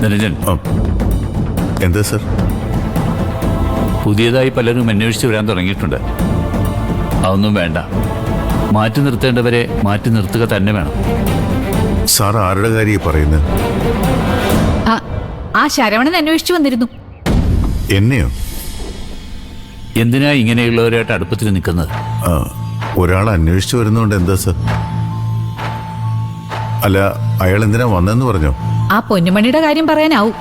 നിരഞ്ജൻ, എന്താ സർ? പുതിയതായി പലരും അന്വേഷിച്ച് വരാൻ തുടങ്ങിയിട്ടുണ്ട്. അതൊന്നും വേണ്ട. മാറ്റി നിർത്തേണ്ടവരെ മാറ്റി നിർത്തുക തന്നെ വേണം. സാർ ആരുടെ കാര്യം പറയുന്നത്? ആ ശരവണൻ അന്വേഷിച്ചു വന്നിരുന്നു. എന്നെയോ? എന്തിനാ ഇങ്ങനെയുള്ളവരായിട്ട് അടുപ്പത്തിൽ നിൽക്കുന്നത്? ഒരാൾ അന്വേഷിച്ചു വരുന്നോണ്ട് എന്താ സർ? അല്ല, അയാൾ എന്തിനാ വന്നെന്ന് പറഞ്ഞോ? ആ പൊന്നുമണിയുടെ കാര്യം പറയാനാവും.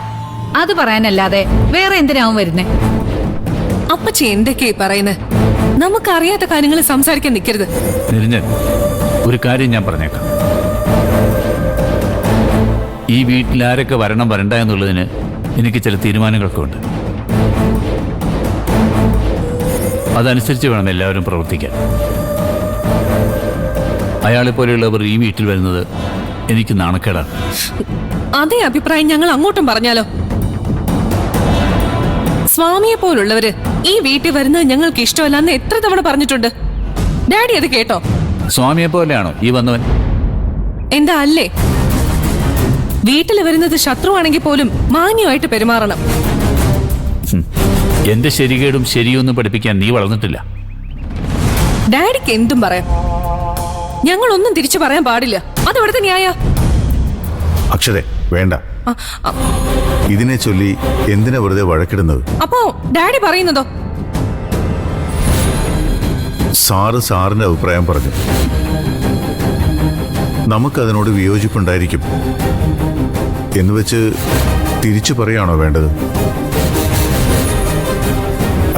അത് പറയാനല്ലാതെ വേറെ എന്തിനാവും വരുന്നേ? അപ്പച്ചി എന്തൊക്കെയാ പറയുന്നത്? നമുക്കറിയാത്ത കാര്യങ്ങൾ സംസാരിക്കാൻ നിൽക്കരുത്. നിരഞ്ജൻ, ഒരു കാര്യം ഞാൻ പറഞ്ഞേക്കാം. ഈ വീട്ടിൽ ആരൊക്കെ വരണം വരണ്ട എന്നുള്ളതിന് എനിക്ക് ചില തീരുമാനങ്ങളൊക്കെ ഉണ്ട്. അതനുസരിച്ച് വേണം എല്ലാവരും പ്രവർത്തിക്കാൻ. അയാളെപ്പോലെയുള്ളവർ ഈ വീട്ടിൽ വരുന്നത് എനിക്ക് നാണക്കേടാണ്. അതേ അഭിപ്രായം ഞങ്ങൾ അങ്ങോട്ടും പറഞ്ഞാലോ? സ്വാമിയെ പോലുള്ളവര് ഈ വീട്ടിൽ വരുന്നത് ഞങ്ങൾക്ക് ഇഷ്ടമല്ലെന്ന് എത്ര തവണ പറഞ്ഞിട്ടുണ്ട്. ഡാഡി അത് കേട്ടോ? സ്വാമിയെ പോലെയാണോ ഈ വന്നവൻ? എന്താ അല്ലേ? വീട്ടിൽ വരുന്നത് ശത്രുവാണെങ്കിൽ പോലും മാന്യമായിട്ട് പെരുമാറണം. എന്റെ ശരികേടും ശരിയൊന്നും പഠിപ്പിക്കാൻ നീ വളർന്നിട്ടില്ല. ഡാഡിക്ക് എന്തും പറയാം, ഞങ്ങളൊന്നും തിരിച്ചു പറയാൻ പാടില്ല. അതെവിടുത്തെ ന്യായ? അക്ഷരെ വേണ്ട. ഇതിനെ ചൊല്ലി എന്തിനാ വെറുതെ വഴക്കിടുന്നത്? അപ്പോ ഡാഡി പറയുന്നതോ? സാറിന്റെ അഭിപ്രായം പറഞ്ഞു. നമുക്കതിനോട് വിയോജിപ്പുണ്ടായിരിക്കും എന്ന് വെച്ച് തിരിച്ചു പറയാണോ വേണ്ടത്?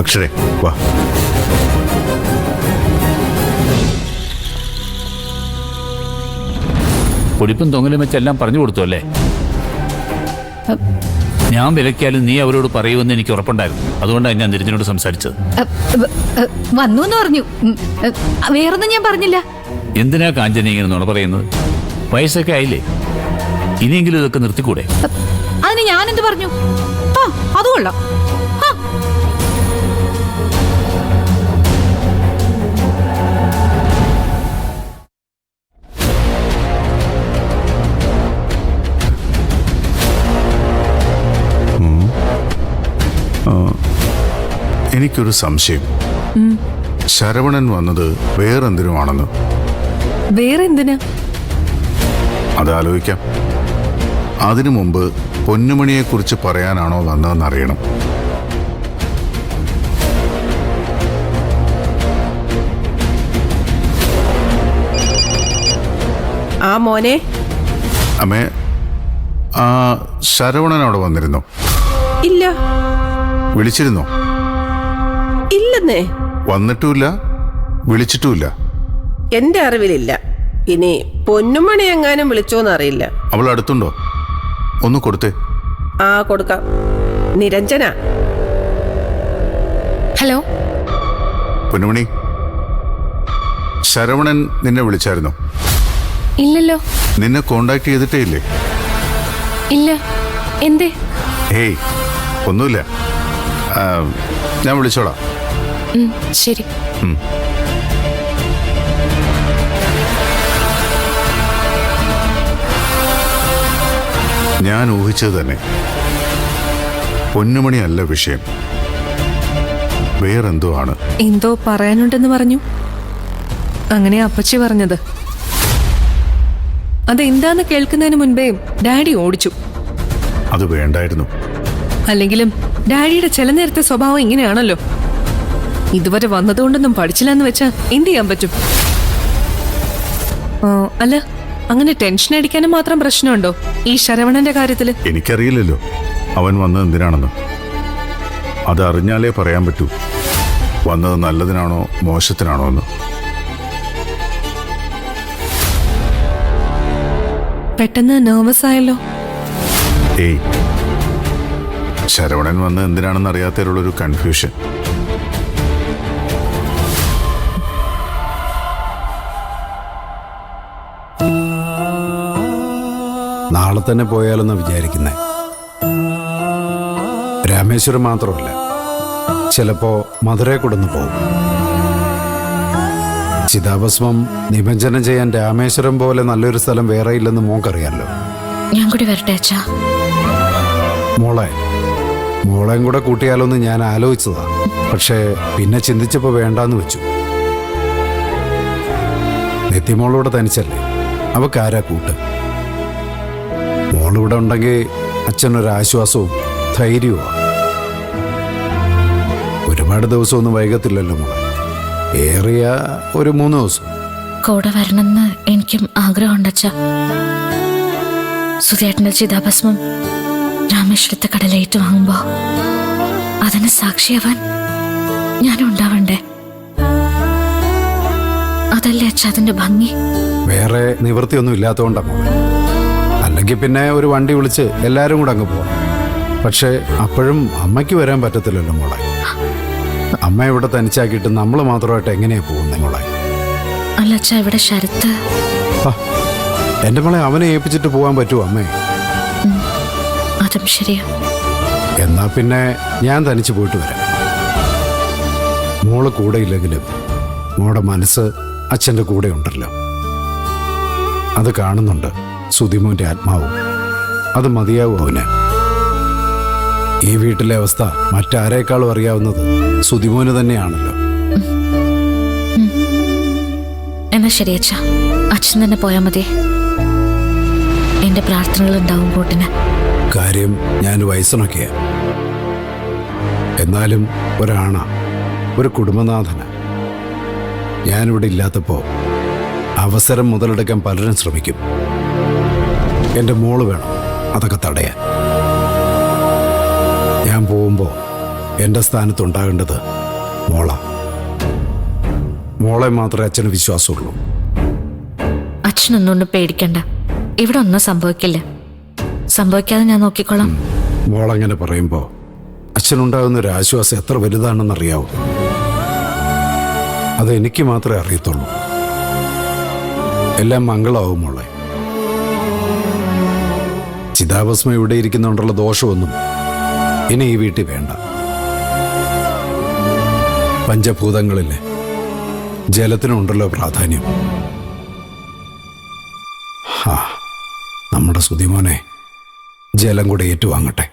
അക്ഷരെ വാ. പൊടിപ്പും തൊങ്ങലും വെച്ചെല്ലാം പറഞ്ഞു കൊടുത്തു അല്ലേ? ഞാൻ വിലക്കിയാലും നീ അവരോട് പറയുമെന്ന് എനിക്ക് ഉറപ്പുണ്ടായിരുന്നു. അതുകൊണ്ടാണ് ഞാൻ നിരഞ്ജനോട് സംസാരിച്ചത്. വന്നു എന്ന് പറഞ്ഞു, വേറൊന്നും ഞാൻ പറഞ്ഞില്ല. എന്തിനാ കാഞ്ചന ഇങ്ങനെ നുണ പറയുന്നത്? വയസ്സൊക്കെ ആയില്ലേ, ഇനിയെങ്കിലും ഇതൊക്കെ നിർത്തിക്കൂടെ? അതിന് ഞാനെന്ത് പറഞ്ഞു? അത് കൊള്ളാം. എനിക്കൊരു സംശയം. ശരവണൻ വന്നത് വേറെന്തിനുമാണെന്ന്. വേറെന്തിനാ? അതാലോചിക്കാം. അതിനു മുമ്പ് പൊന്നുമണിയെക്കുറിച്ച് പറയാനാണോ വന്നതെന്നറിയണം. ആ മോനെ. അമ്മേ, ശരവണൻ അവിടെ വന്നിരുന്നോ? ഇല്ല. വിളിച്ചിരുന്നോ? ഇല്ലെന്നേ. വന്നിട്ടുമില്ല, വിളിച്ചിട്ടുമില്ല. എന്റെ അറിവിലില്ല. ഇനി പൊന്നുമണി എങ്ങാനും വിളിച്ചോന്നറിയില്ല. അവൾ അടുത്തുണ്ടോ? ഒന്ന് കൊടുത്തേ. ആ കൊടുക്കാം. നിരഞ്ജന. ഹലോ പൊന്നുമണി, ശരവണൻ നിന്നെ വിളിച്ചായിരുന്നോ? ഇല്ലല്ലോ. നിന്നെ കോണ്ടാക്ട് ചെയ്തിട്ടേ ഇല്ലേ? ഇല്ല. എന്തേ? ഹേയ്, ഒന്നുമില്ല. ഞാൻ വിളിച്ചോളാം. ശരി. ഞാൻ ഊഹിച്ചത് തന്നെ. പൊന്നുമണിയല്ല വിഷയം, വേറെന്തോ ആണ്. എന്തോ പറയാനുണ്ടെന്ന് പറഞ്ഞു. അങ്ങനെ അപ്പച്ചി പറഞ്ഞത്. അതെന്താന്ന് കേൾക്കുന്നതിന് മുൻപേ ഡാഡി ഓടിച്ചു. അത് വേണ്ടായിരുന്നു. അല്ലെങ്കിലും ഡാഡിയുടെ ചില നേരത്തെ സ്വഭാവം ഇങ്ങനെയാണല്ലോ. ഇതുവരെ വന്നതുകൊണ്ടൊന്നും പഠിച്ചില്ലെന്ന് വെച്ചാ എന്ത് ചെയ്യാൻ പറ്റും? അല്ല, അങ്ങനെ ടെൻഷൻ അടിക്കാനും മാത്രം പ്രശ്നമുണ്ടോ ഈ ശരവണന്റെ കാര്യത്തില്? എനിക്കറിയില്ലല്ലോ അവൻ വന്നത് എന്തിനാണെന്ന്. അതറിഞ്ഞാലേ പറയാൻ പറ്റൂ വന്നത് നല്ലതിനാണോ മോശത്തിനാണോ എന്ന്. പെട്ടെന്ന് നെർവസ് ആയല്ലോ. ഏയ്, ശരവണൻ വന്നത് എന്തിനാണെന്ന് അറിയാത്തതിലുള്ളൊരു കൺഫ്യൂഷൻ. നാളെ തന്നെ പോയാലെന്ന് വിചാരിക്കുന്നേ. രാമേശ്വരം മാത്രമല്ല, ചിലപ്പോ മധുരയെ കൊണ്ടൊന്ന് പോകും. ചിതാഭസ്മം നിമഞ്ജനം ചെയ്യാൻ രാമേശ്വരം പോലെ നല്ലൊരു സ്ഥലം വേറെ ഇല്ലെന്ന് മോക്കറിയാലോ. ഞാൻ കൂടി വരട്ടെ അച്ഛാ. മോളെയും കൂടെ കൂട്ടിയാലോന്ന് ഞാൻ ആലോചിച്ചതാ. പക്ഷേ പിന്നെ ചിന്തിച്ചപ്പോ വേണ്ടാന്ന് വെച്ചു. നെത്തിമോളൂടെ തനിച്ചല്ലേ, അവക്കാരാ കൂട്ട്. മോളിവിടെ ഉണ്ടെങ്കിൽ അച്ഛനൊരാശ്വാസവും ധൈര്യവുമാണ്. ഒരുപാട് ദിവസമൊന്നും വൈകത്തില്ലല്ലോ മോളെ, ഏറിയ ഒരു 3 ദിവസം. കൂടെ വരണമെന്ന് എനിക്കും ആഗ്രഹമുണ്ടച്ച. സുധേട്ടന്റെ ചിതാഭസ്മം രാമേശ്വരത്തെ കടലേറ്റ് വാങ്ങുമ്പോ അതിന് സാക്ഷിയാവാൻ ഞാനും ഉണ്ടാവണ്ടേ? അതല്ലേ അച്ഛ അതിന്റെ ഭംഗി. വേറെ നിവൃത്തിയൊന്നും ഇല്ലാത്തതുകൊണ്ടാ മോളെ. അല്ലെങ്കിൽ പിന്നെ ഒരു വണ്ടി വിളിച്ച് എല്ലാവരും കൂടെ അങ്ങ് പോവാം. പക്ഷേ അപ്പോഴും അമ്മയ്ക്ക് വരാൻ പറ്റത്തില്ലല്ലോ മോളെ. അമ്മ ഇവിടെ തനിച്ചാക്കിയിട്ട് നമ്മൾ മാത്രമായിട്ട് എങ്ങനെയാ പോകുന്നത് മോളെ? അല്ല അച്ഛ, ഇവിടെ ശരത്ത്. എന്റെ മോളെ അവനെ ഏൽപ്പിച്ചിട്ട് പോകാൻ പറ്റുമോ അമ്മേ? അതും ശരിയാ. എന്നാ പിന്നെ ഞാൻ തനിച്ച് പോയിട്ട് വരാം. മോള് കൂടെ ഇല്ലെങ്കിലും മോളുടെ മനസ്സ് അച്ഛൻ്റെ കൂടെ ഉണ്ടല്ലോ. അത് കാണുന്നുണ്ട് സുധിമോന്റെ ആത്മാവും. അത് മതിയാവും അവന്. ഈ വീട്ടിലെ അവസ്ഥ മറ്റാരേക്കാളും അറിയാവുന്നത് സുധിമോന് തന്നെയാണല്ലോ. എന്നാ ശരി അച്ഛ, അച്ഛൻ തന്നെ പോയാൽ മതി. എന്റെ പ്രാർത്ഥനകൾ ഉണ്ടാവും കൂട്ടിന്. കാര്യം ഞാൻ വയസ്സനൊക്കെയാ, എന്നാലും ഒരാണ, ഒരു കുടുംബനാഥന. ഞാനിവിടെ ഇല്ലാത്തപ്പോ അവസരം മുതലെടുക്കാൻ പലരും ശ്രമിക്കും. എൻ്റെ മോള് വേണം അതൊക്കെ തടയാൻ. ഞാൻ പോകുമ്പോൾ എൻ്റെ സ്ഥാനത്തുണ്ടാകേണ്ടത് മോളാ. മോളെ മാത്രമേ അച്ഛന് വിശ്വാസമുള്ളൂ. അച്ഛനൊന്നുകൊണ്ട് പേടിക്കണ്ട, ഇവിടെ ഒന്നും സംഭവിക്കില്ല. സംഭവിക്കാതെ ഞാൻ നോക്കിക്കോളാം. മോളങ്ങനെ പറയുമ്പോൾ അച്ഛനുണ്ടാകുന്ന ഒരു ആശ്വാസം എത്ര വലുതാണെന്നറിയാവൂ. അത് എനിക്ക് മാത്രമേ അറിയത്തുള്ളൂ. എല്ലാം മംഗളാവും മോളെ. ചിതാഭസ്മം ഇവിടെ ഇരിക്കുന്നുണ്ടുള്ള ദോഷമൊന്നും ഇനി ഈ വീട്ടിൽ വേണ്ട. പഞ്ചഭൂതങ്ങളിലെ ജലത്തിനുണ്ടല്ലോ പ്രാധാന്യം. നമ്മുടെ സുധിമോനെ ജലം കൂടെ ഏറ്റുവാങ്ങട്ടെ.